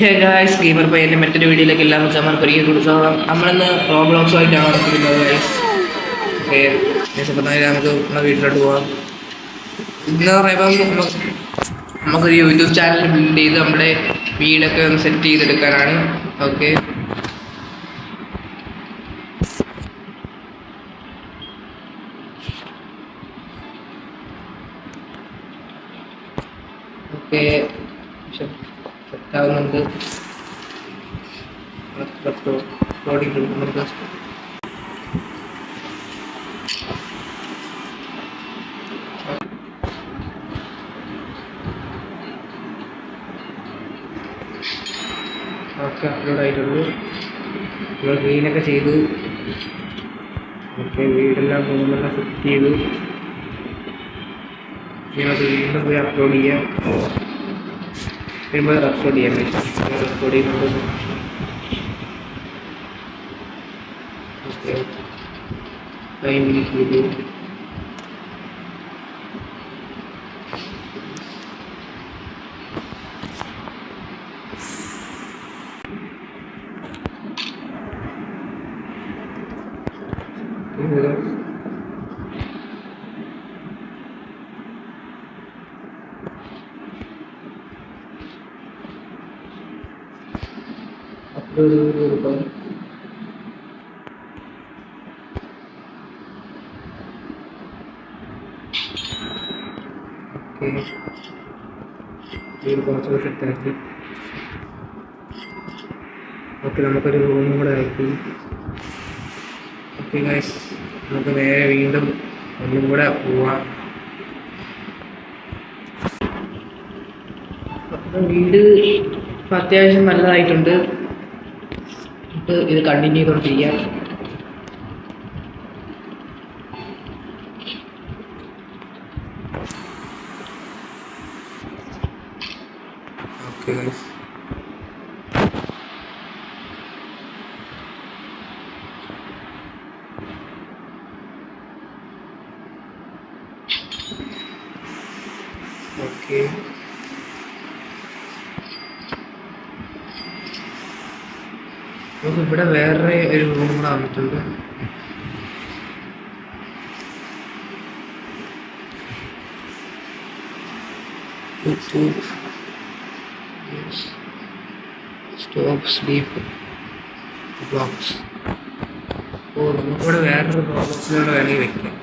Hey guys, gamer പയ്യൻ്റെ മറ്റൊരു വീഡിയോയിലേക്ക് എല്ലാ മച്ചന്മാർക്കും ഒരിക്കൽ കൂടി സ്വാഗതം. നമ്മളിന്ന് റോബ്ലോക്സുമായിട്ടാണ് നടത്തിക്കുന്നത് ഗായ്സ്. ഓക്കെ, അപ്പോൾ നമുക്ക് നമ്മുടെ വീട്ടിലോട്ട് പോകാം. ഇന്ന് പറയുമ്പം നമുക്കൊരു യൂട്യൂബ് ചാനൽ ബിൽഡ് ചെയ്ത് നമ്മുടെ വീടൊക്കെ ഒന്ന് സെറ്റ് ചെയ്തെടുക്കാനാണ്. ഓക്കെ, ഓക്കെ സെറ്റാവുന്നുണ്ട്. ഓക്കെ, അപ്ലോഡ് ആയിട്ടുള്ളൂ. നമ്മൾ ക്ലീനൊക്കെ ചെയ്തു. ഓക്കെ, വീടെല്ലാം പോകുന്നെല്ലാം സെറ്റ് ചെയ്തു. നമുക്ക് വീണ്ടും പോയി അപ്ലോഡ് ചെയ്യാം. വരുമ്പോൾ റെക്കോർഡ് ചെയ്യാൻ പറ്റും. റെക്കോർഡ് ചെയ്യുന്നുണ്ട്. ഓക്കെ, 5 മിനിറ്റ് ചെയ്തു. അപ്ലോഡ് ചെയ്ത് കൊടുക്കാം. ഓക്കെ, വീട് കുറച്ചുകൂടെ സെറ്റാക്കി. ഓക്കെ, നമുക്കൊരു റൂമും കൂടെ ആക്കി. ഓക്കെ ഗൈസ്, നമുക്ക് നേരെ വീണ്ടും ഒന്നും കൂടെ പോവാം. വീട് ഇപ്പം അത്യാവശ്യം നല്ലതായിട്ടുണ്ട്. ഇത് കണ്ടിന്യൂ ചെയ്തുകൊണ്ടിരിക്കാം. ഓക്കെ ഗൈസ്, ഓക്കെ നമുക്ക് ഇവിടെ വേറെ ഒരു റൂം കൂടെ വന്നിട്ടുണ്ട്. Stop sleep blocks. ഓ, നമുക്കിവിടെ വേറൊരു ബോക്സിലൂടെ വേണമെങ്കിൽ വെക്കാം.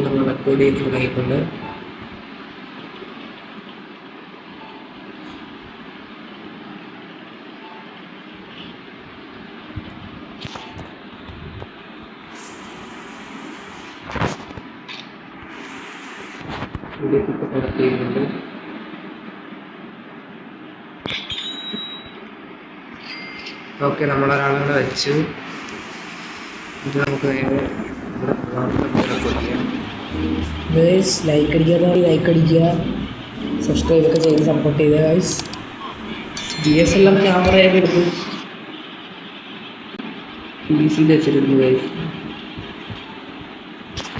നമ്മൾ റെക്കോർഡ് ചെയ്ത് തുടങ്ങിയിട്ടുണ്ട്. ചെയ്യുന്നുണ്ട്. ഓക്കെ, നമ്മളൊരാളെ വെച്ചു. ഇത് നമുക്ക് ഗൈസ് ലൈക്ക് അടിക്കുക, ലൈക്ക് അടിക്കുക, സബ്സ്ക്രൈബ് ഒക്കെ ചെയ്ത് സപ്പോർട്ട് ചെയ്യുക ഗൈസ്. DSLR ക്യാമറയൊക്കെ എടുത്ത് PC വെച്ചിരുന്നു ഗൈസ്.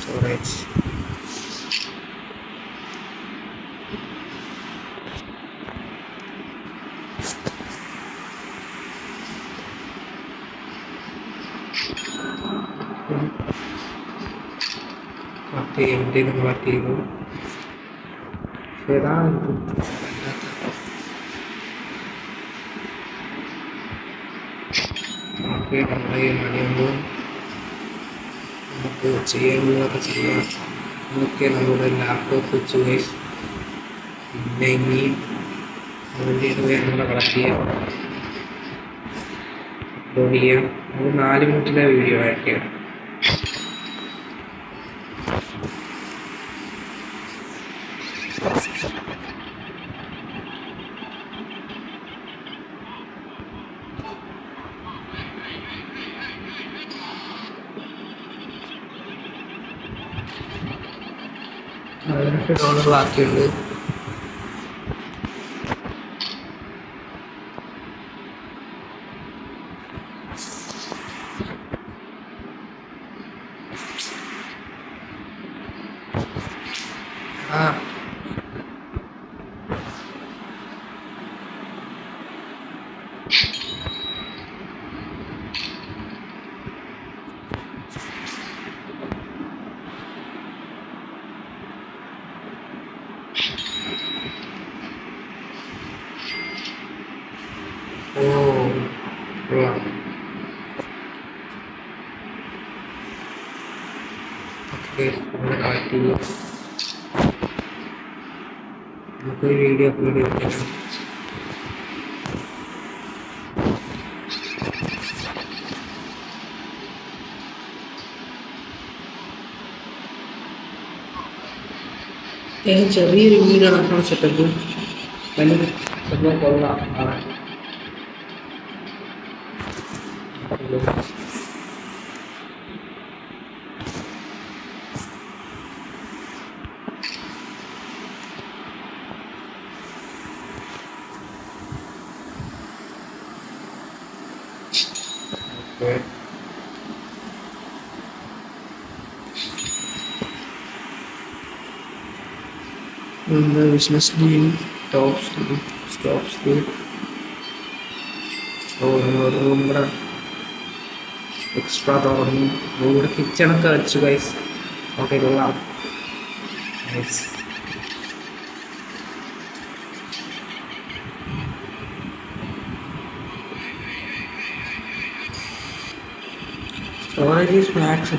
സ്റ്റോറേജ് കട്ട് ചെയ്തു. ഓക്കെ, നമ്മുടെ ഈ മണിയുമ്പോൾ നമുക്ക് ചെയ്യാനുള്ളതൊക്കെ ചെയ്യാം. ഓക്കെ, നമ്മുടെ ലാപ്ടോപ്പ് വെച്ചു ഗൈസ്. പിന്നെ ഇനി അതിൻ്റെ നമ്മുടെ കളക്ട് ചെയ്യാം, അപ്ലോഡ് ചെയ്യാം. അത് 4 മിനിറ്റിലെ വീഡിയോ ആയിരിക്കും. $18 ബാക്കിയുണ്ട്. ആ ഓ കൊള്ളാം. ഓക്കെ കളക്ട് ചെയ്യാം. നമുക്കൊരു വീഡിയോ അപ്ലോഡ് ചെയ്തിട്ട് ചെറിയൊരു വീഡിയോ നടക്കുന്ന സെറ്റപ്പ് വലിയ സംഭവം കൊള്ളാം. The business deal top stop speed. നമ്മുടെ എക്സ്ട്രാ തുറന്നു ഇവിടെ കിച്ചണൊക്കെ വെച്ചു ഗൈസ്. ഓക്കെ കൊള്ളാം. നൈസ്. Storage is max.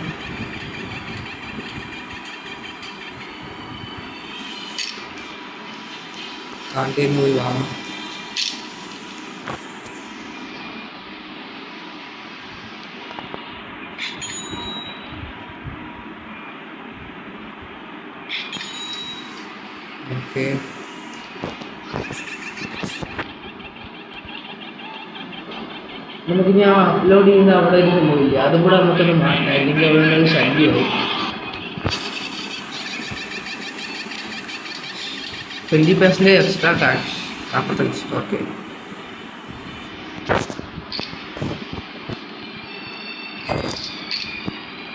കാണ്ടേന്ന് പോയി വാങ്ങാം. ഓക്കെ നമുക്ക് ഞാൻ അപ്ലോഡ് ചെയ്യുന്ന അവിടെ ഒരു സംഭവമില്ല, അതും കൂടെ നമുക്കൊന്ന് മാറ്റാം, അല്ലെങ്കിൽ അവിടെ ശല്യമാവും. 20% എക്സ്ട്രാ ടാക്സ് 45. ഓക്കെ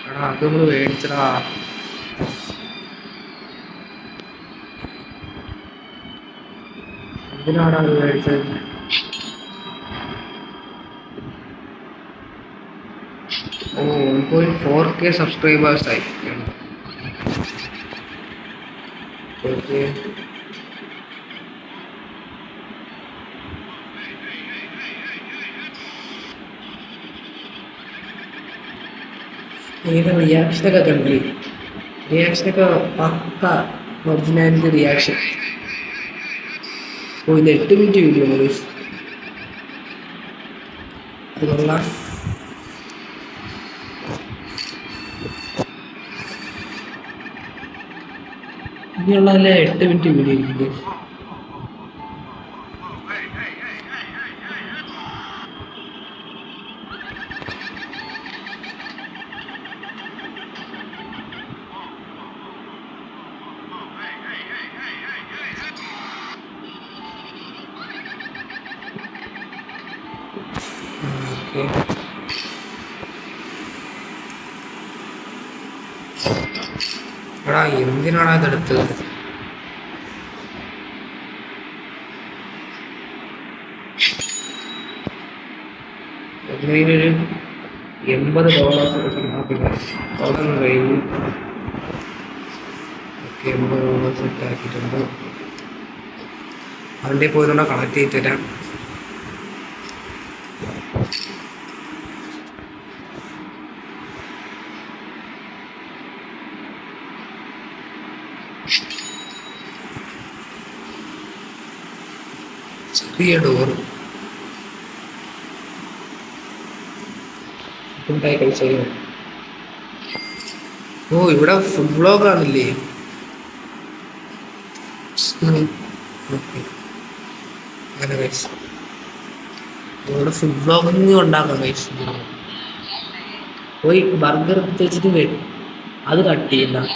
എടാ അത് നമ്മൾ മേടിച്ചടാ. എന്തിനാടാ അത് മേടിച്ചത്? ഓ 1.4K സബ്സ്ക്രൈബേഴ്സ് ആയി. ഓക്കെ ഇതിൻ്റെ റിയാക്ഷനൊക്കെ കണ്ടില്ലേ? റിയാക്ഷനൊക്കെ പക്ക ഒറിജിനാലിറ്റി റിയാക്ഷൻ. ഓ ഇത് 8 മിനിറ്റ് വീഡിയോ മതി. അത് കൊള്ളാം. ഇനിയുള്ളതല്ലേ 8 മിനിറ്റ് വീഡിയോ ഇല്ലേ? എടാ എന്തിനാടാ ഇതെടുത്തത്? എങ്ങനെയൊരു $80 കഴിഞ്ഞു. ഓക്കെ $80 സെറ്റ് ആക്കിയിട്ടുണ്ട്. അവൻ്റെ പോയതുകൊണ്ട് കളക്ട് ചെയ്ത് തരാം. ചെറിയ ഡോർ ഫുഡായി കഴിച്ചു. ഓ ഇവിടെ ഫുഡ് വ്ളോഗ് ആണില്ലേ? ഓക്കെ അങ്ങനെ കഴിച്ചു. ഇവിടെ ഫുഡ് വ്ളോഗിങ് ഉണ്ടാക്കാം കഴിച്ചു. പോയി ബർഗർ വെച്ചിട്ട് വരും, അത് കട്ട് ചെയ്യുന്ന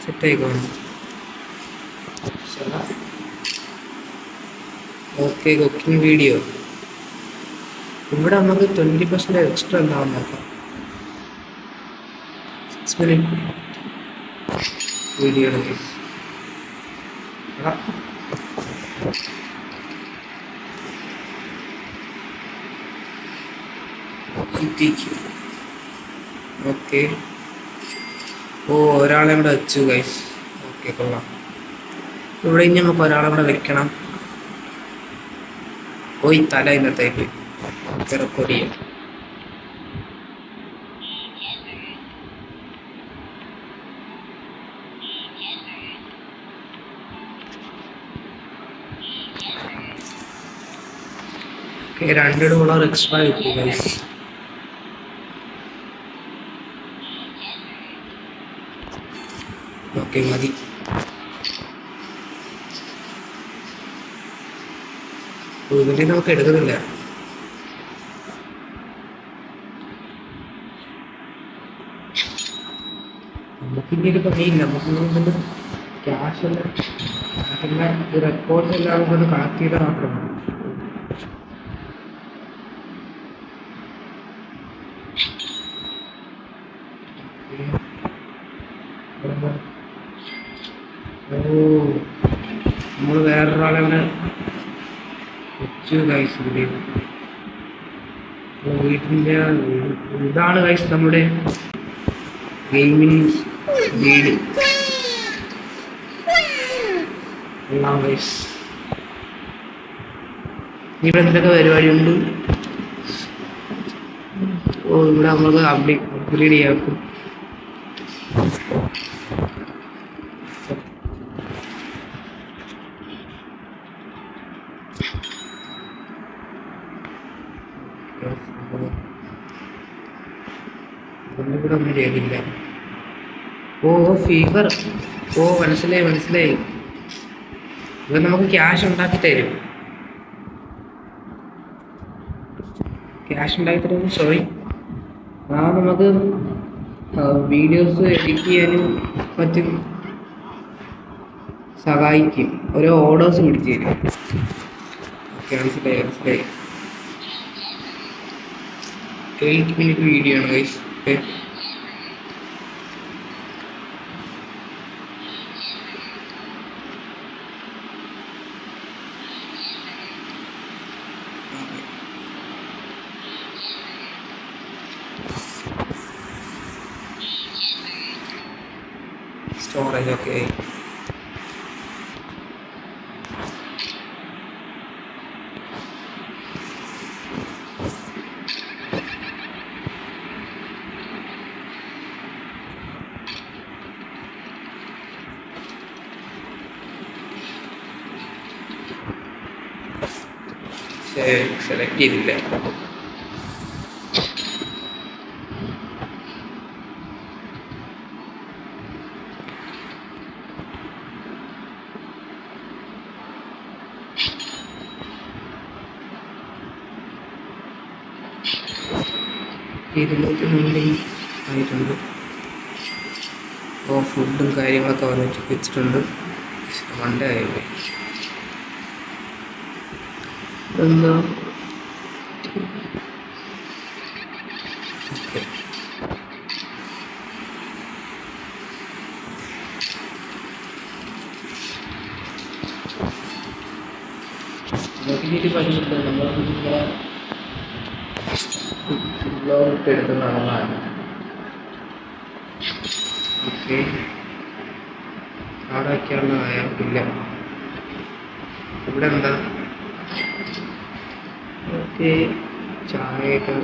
സെറ്റായിക്കോണം. ഓക്കെ കുക്കിംഗ് വീഡിയോ ഇവിടെ നമുക്ക് 20% എക്സ്ട്രാ എന്താണെന്ന് നോക്കാം. 6 മിനിറ്റ് വീഡിയോ എടുക്കും. ഓക്കെ. ഓ, ഒരാളെ ഇവിടെ വെച്ചു ഗൈസ്. ഓക്കെ, കൊള്ളാം. ഇവിടെ ഇനി നമുക്ക് ഒരാളെ ഇവിടെ വെക്കണം. പോയി തല ഇന്നത്തേക്ക് റെക്കോർഡ് ചെയ്യാം. ഓക്കെ, $2 എക്സ്ട്രാ കിട്ടി ഗൈസ്. ഓക്കെ, മതി. ഇതിൻ്റെ നമുക്ക് എടുക്കുന്നില്ല. നമുക്കിനി ഒരു പണിയില്ല. നമുക്ക് ക്യാഷ് എല്ലാം ഈ റെക്കോർഡ്സ് എല്ലാം നമുക്കൊന്ന് കളക്ട് ചെയ്താൽ മാത്രം മതി. ഓ, നമ്മൾ വേറൊരാളെ വെച്ചു ഗൈസ്. വീട്ടിൻ്റെ ഇതാണ് ഗൈസ് നമ്മുടെ ഗെയിമിംഗ് വീട്. എല്ലാം ഗൈസ്. ഇവിടെ എന്തൊക്കെ പരിപാടിയുണ്ട്? ഓ, ഇവിടെ നമുക്ക് അപ്ഗ്രേഡ് ചെയ്യാക്കും. ഇവിടെ ഒന്നും ചെയ്തില്ല. ഓ, ഫീവർ. ഓ, മനസ്സിലായി. ഇത് നമുക്ക് ക്യാഷ് ഉണ്ടാക്കി തരും. സോറി. നമുക്ക് വീഡിയോസ് എഡിറ്റ് ചെയ്യാനും മറ്റും സഹായിക്കും. ഓരോ ഓർഡേഴ്സ് പിടിച്ചു തരും. ഓക്കെ, മനസ്സിലായി. 8 മിനിറ്റ് വീഡിയോ ആണ് ഗൈസ്. Storage okay. സെലക്ട് ചെയ്തില്ല. ആയിട്ടുണ്ട്. ഓ, ഫുഡും കാര്യങ്ങളൊക്കെ വെച്ചിട്ടുണ്ട്. മണ്ടേ ആയില്ലേ എന്താ? എടുക്കുന്നതാണ്. ഓക്കെ, അവിടെ വയ്ക്കാനുള്ളതായ ഇല്ല. ഇവിടെ എന്താ? ഓക്കെ, ചായയൊക്കെ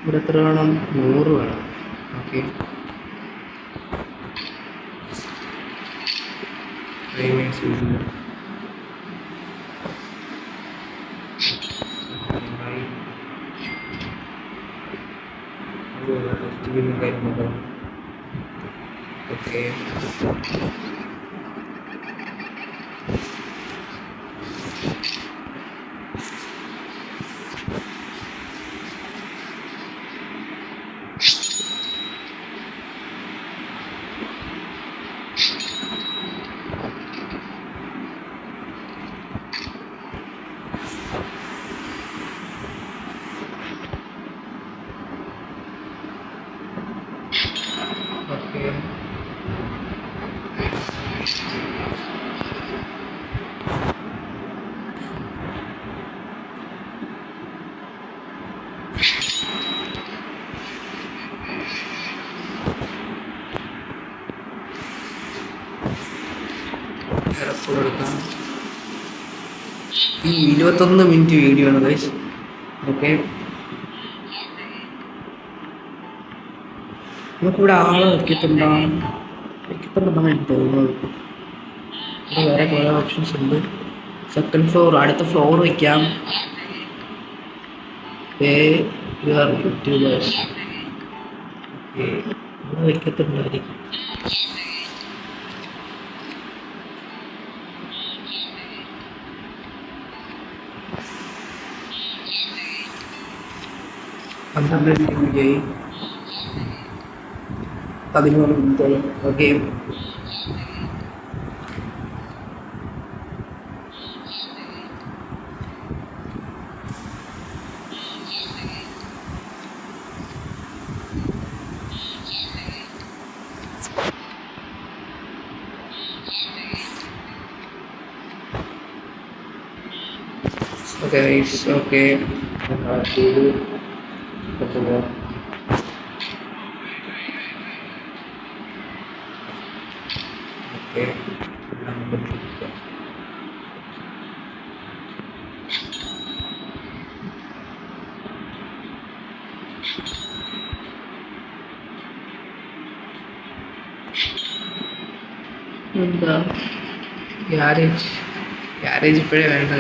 ഇവിടെ എത്ര വേണം? 100 വേണം. Okay, okay. ഓക്കെ. എടുക്കാം. ഈ 21 മിനിറ്റ് വീഡിയോ ആണ് ഗൈസ്. ഓക്കെ, നമുക്കിവിടെ ആള് വെക്കത്തുണ്ടെന്നാണ് എനിക്ക് തോന്നുന്നത്. ഇവിടെ വേറെ കുറേ ഓപ്ഷൻസ് ഉണ്ട്. സെക്കൻഡ് ഫ്ലോർ, അടുത്ത ഫ്ലോർ വയ്ക്കാം. ഇവിടെ വെക്കത്തുണ്ടായിരിക്കും. വീഡിയോയി 13 മിനിറ്റായി. Okay, okay okay. എന്താ ഗ്യാരേജ് ഇപ്പോഴേ വേണ്ട.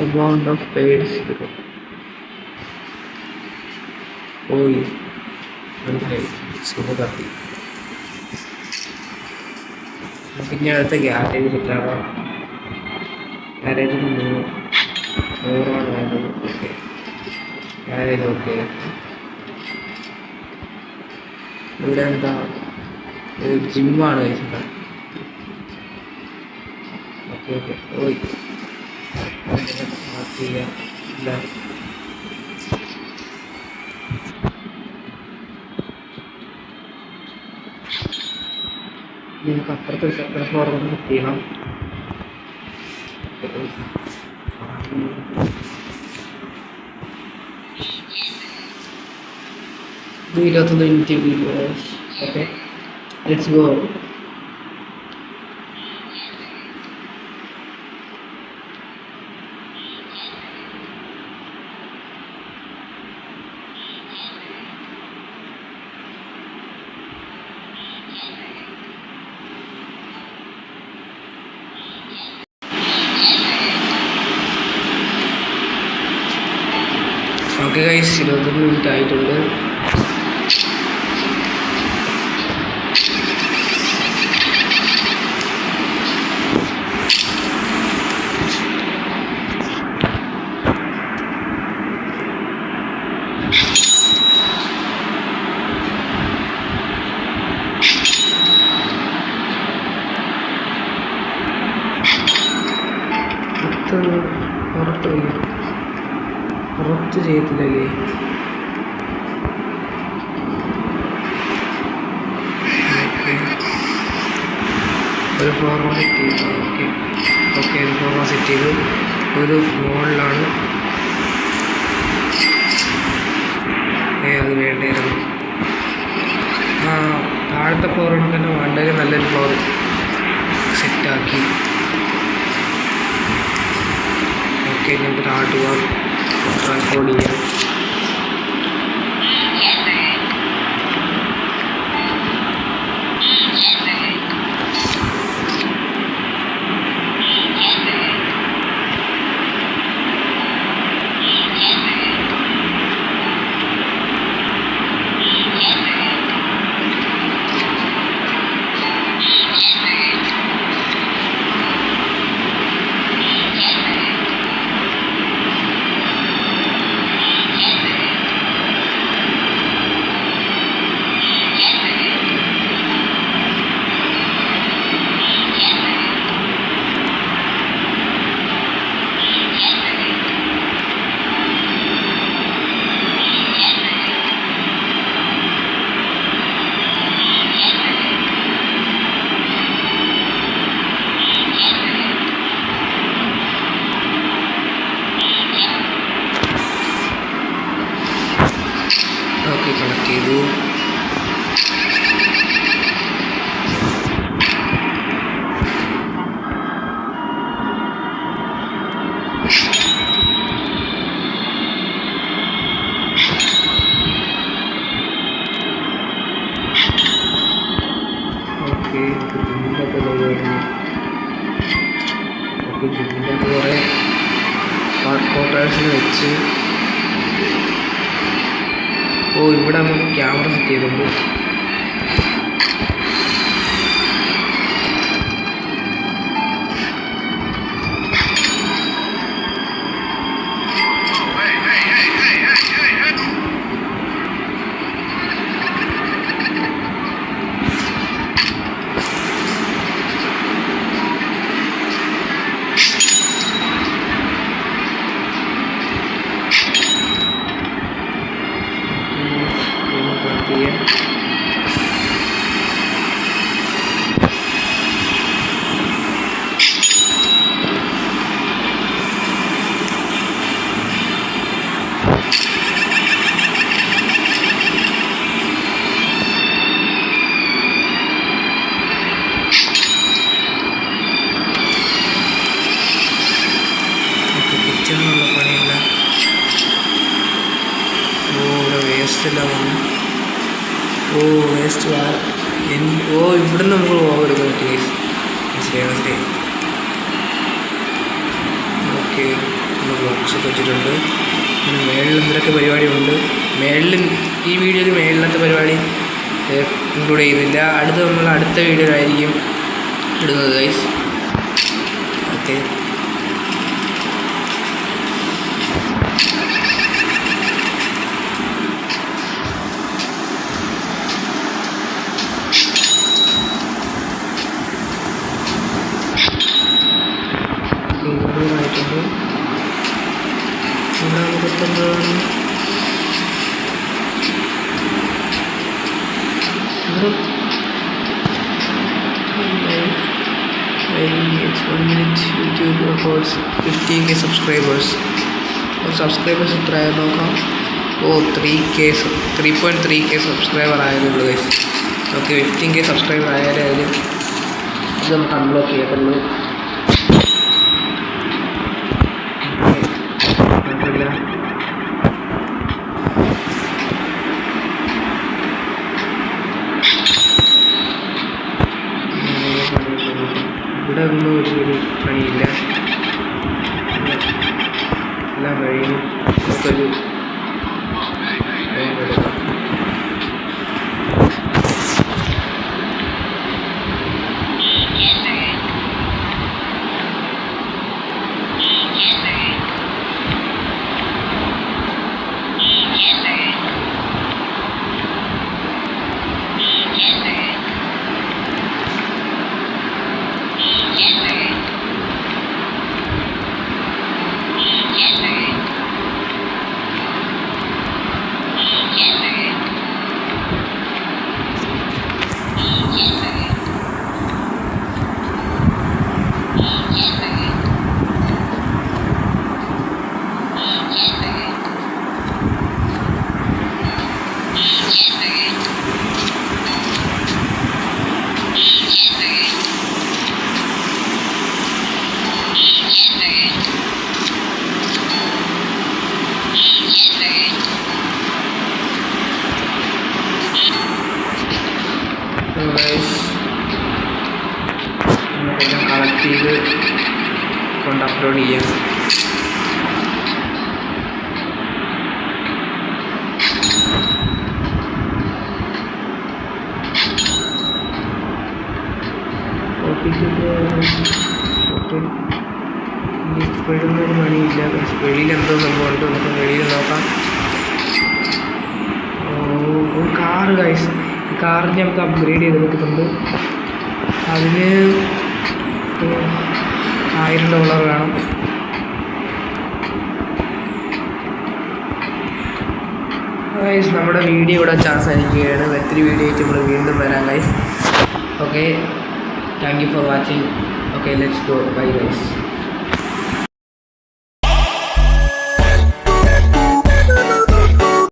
amount of paid പോയി സുഖത്തി. പിന്നെ അടുത്ത ഗ്യാരേജ് കിട്ടാറോ? ഗ്യാരേജിന് 100 വേണ്ടത്. Okay, garage. ഓക്കെ, ഇവിടെ എന്താ ജിമ്മാണ് കഴിച്ചിട്ട്. ഓക്കെ ഓക്കെ, പോയി ഇല്ല. നമുക്ക് അപ്പുറത്തെ സെക്കൻഡ് ഫ്ലോർ ഒന്ന് ചെയ്യണം. 21 minute video. Okay, let's go. Okay guys, 21 minute ആയിട്ടുണ്ട്. പുറത്ത് ചെയ്യത്തില്ലല്ലേ? ഒരു ഫ്ലോർ സെറ്റ് ചെയ്തു. ഓക്കെ ഓക്കെ, ഒരു ഫ്ലോർ സെറ്റ് ചെയ്തു. ഒരു മുകളിലാണ്. അത് വേണ്ടായിരുന്നു. താഴത്തെ ഫ്ലോറാണ് തന്നെ വേണ്ടത്. നല്ലൊരു ഫ്ലോർ സെറ്റാക്കി. ഓക്കെ, നമുക്ക് താഴോട്ട് പോകാം. റെക്കോർഡ് ചെയ്യാം. ഓക്കെ ജിമ്മിൻ്റെ ഒക്കെ വരുന്നു. ഓക്കെ ജിമ്മിൻ്റെ ഒക്കെ കുറേ വർക്കൗട്ടേഴ്സിന് വെച്ച്. ഓ ഇവിടെ നമുക്ക് ക്യാമറ സെറ്റ് ചെയ്തിട്ടുണ്ട്. കിച്ചണിലുള്ള പണിയില്ല. ഓ ഇവിടെ വേസ്റ്റെല്ലാം വന്നു. ഓ വേസ്റ്റ് ഓ ഇവിടുന്ന് നമുക്ക് പോകരുത്. മനസ്സിലായി മനസ്സിലായി. ഓക്കെ നമ്മൾ ബോക്സൊക്കെ വെച്ചിട്ടുണ്ട്. പിന്നെ മേളിൽ എന്തൊക്കെ പരിപാടിയുണ്ട്. മേളിൽ ഈ വീഡിയോയിൽ മേളിലത്തെ പരിപാടി ഇൻക്ലൂഡ് ചെയ്യുന്നില്ല. നമ്മൾ അടുത്ത വീഡിയോയിലായിരിക്കും ഇടുന്നത് ഗൈസ്. ഓക്കെ ആയിട്ടുണ്ട്. ഇവിടെ നമുക്കെത്തുമ്പോഴാണ് ഇവിടെ 1 minute YouTube records 15K subscribers. Subscribers എത്രയായി നോക്കാം. ഓ 3.3K സബ്സ്ക്രൈബർ ആയതുള്ളൂ ഗൈസ്. ഓക്കെ 15K സബ്സ്ക്രൈബർ ആയാലേ അതിൽ ഇത് നമുക്ക് അൺബ്ലോക്ക് ചെയ്യത്തുള്ളൂ. ഇവിടെ ഒന്നും ഒരു പണിയില്ല. എല്ലാം കഴിഞ്ഞു. നമുക്കൊരു നമുക്കെല്ലാം കളക്ട് ചെയ്ത് കൊണ്ട് അപ്ലോഡ് ചെയ്യാം. ഇപ്പോഴൊന്നും പണിയില്ല. വെളിയിൽ എന്തോ സംഭവമുണ്ട്. നമുക്ക് വെളിയിൽ നോക്കാം. ഒരു കാറ് ഗൈസ്. ഈ കാറിന് നമുക്ക് അപ്ഗ്രേഡ് ചെയ്തെടുക്കുന്നുണ്ട്. അതിന് $1000 വേണം. ഗൈസ് നമ്മുടെ വീഡിയോ ഇവിടെ അവസാനിക്കുകയാണ്. മറ്റൊരു വീഡിയോ ആയിട്ട് നമ്മൾ വീണ്ടും വരാം guys. Okay thank you for watching. Okay let's go. Bye guys.